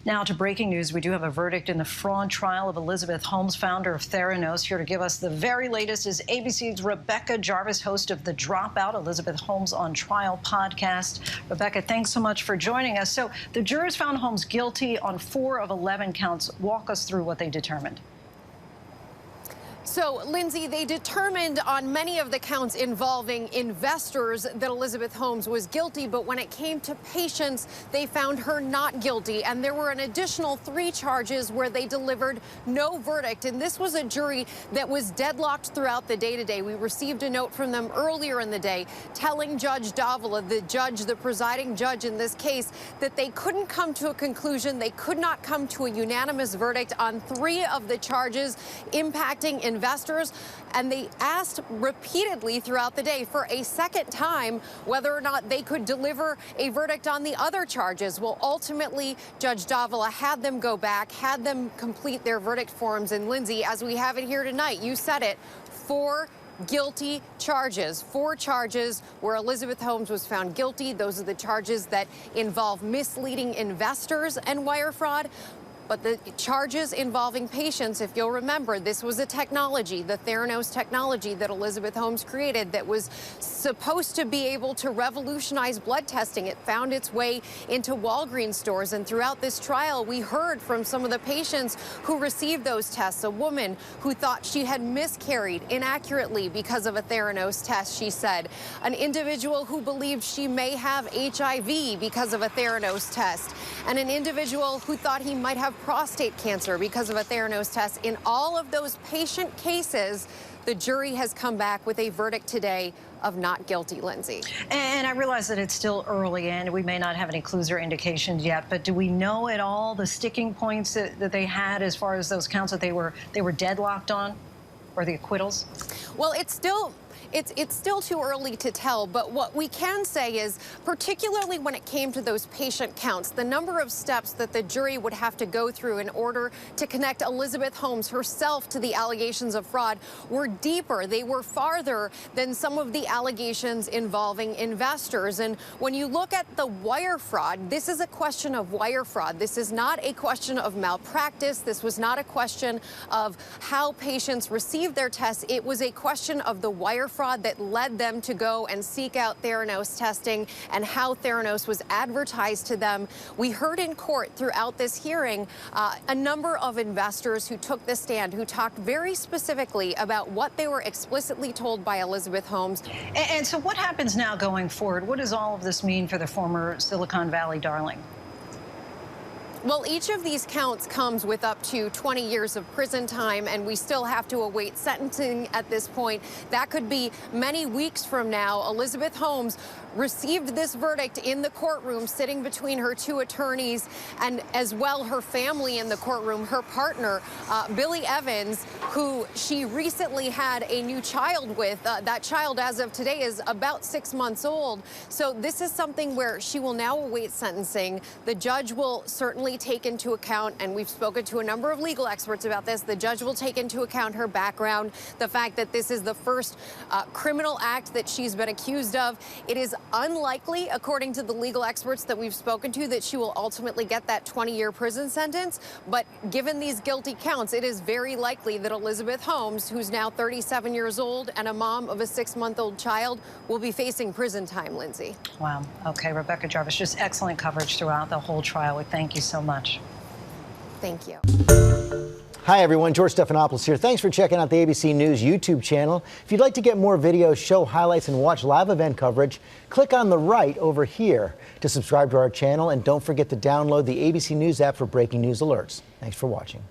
Now to breaking news. We do have a verdict in the fraud trial of Elizabeth Holmes, founder of Theranos. Here to give us the very latest is ABC's Rebecca Jarvis, host of the Dropout, Elizabeth Holmes on Trial podcast. Rebecca, thanks so much for joining us. So the jurors found Holmes guilty on 4 of 11 counts. Walk us through what they determined. So, Lindsay, they determined on many of the counts involving investors that Elizabeth Holmes was guilty, but when it came to patients, they found her not guilty. And there were an additional 3 charges where they delivered no verdict. And this was a jury that was deadlocked throughout the day today. We received a note from them earlier in the day telling Judge Davila, the presiding judge in this case, that they couldn't come to a conclusion. They could not come to a unanimous verdict on 3 of the charges impacting investors, and they asked repeatedly throughout the day for a second time whether or not they could deliver a verdict on the other charges. Well, ultimately, Judge Davila had them go back, had them complete their verdict forms. And Lindsay, as we have it here tonight, you said it, 4 guilty charges, 4 charges where Elizabeth Holmes was found guilty. Those are the charges that involve misleading investors and wire fraud. But the charges involving patients, if you'll remember, this was a technology, the Theranos technology that Elizabeth Holmes created that was supposed to be able to revolutionize blood testing. It found its way into Walgreens stores. And throughout this trial, we heard from some of the patients who received those tests. A woman who thought she had miscarried inaccurately because of a Theranos test, she said. An individual who believed she may have HIV because of a Theranos test. And an individual who thought he might have prostate cancer because of a Theranos test. In all of those patient cases, the jury has come back with a verdict today of not guilty, Lindsay. And I realize that it's still early and we may not have any clues or indications yet, but do we know at all the sticking points that they had as far as those counts that they were deadlocked on, or the acquittals? Well, it's still too early to tell, but what we can say is, particularly when it came to those patient counts, the number of steps that the jury would have to go through in order to connect Elizabeth Holmes herself to the allegations of fraud were deeper. They were farther than some of the allegations involving investors. And when you look at the wire fraud, this is a question of wire fraud. This is not a question of malpractice. This was not a question of how patients received their tests. It was a question of the wire fraud that led them to go and seek out Theranos testing and how Theranos was advertised to them. We heard in court throughout this hearing a number of investors who took the stand, who talked very specifically about what they were explicitly told by Elizabeth Holmes. And so what happens now going forward? What does all of this mean for the former Silicon Valley darling? Well, each of these counts comes with up to 20 years of prison time, and we still have to await sentencing at this point. That could be many weeks from now. Elizabeth Holmes received this verdict in the courtroom, sitting between her 2 attorneys and as well her family in the courtroom, her partner, Billy Evans, who she recently had a new child with. That child, as of today, is about 6 months old. So this is something where she will now await sentencing. The judge will certainly take into account, and we've spoken to a number of legal experts about this, the judge will take into account her background, the fact that this is the first criminal act that she's been accused of. It is unlikely, according to the legal experts that we've spoken to, that she will ultimately get that 20-year prison sentence. But given these guilty counts, it is very likely that Elizabeth Holmes, who's now 37 years old and a mom of a 6-month-old child, will be facing prison time, Lindsay. Wow. Okay, Rebecca Jarvis, just excellent coverage throughout the whole trial. We thank you so much. Thank you. Hi, everyone. George Stephanopoulos here. Thanks for checking out the ABC News YouTube channel. If you'd like to get more videos, show highlights, and watch live event coverage, click on the right over here to subscribe to our channel. And don't forget to download the ABC News app for breaking news alerts. Thanks for watching.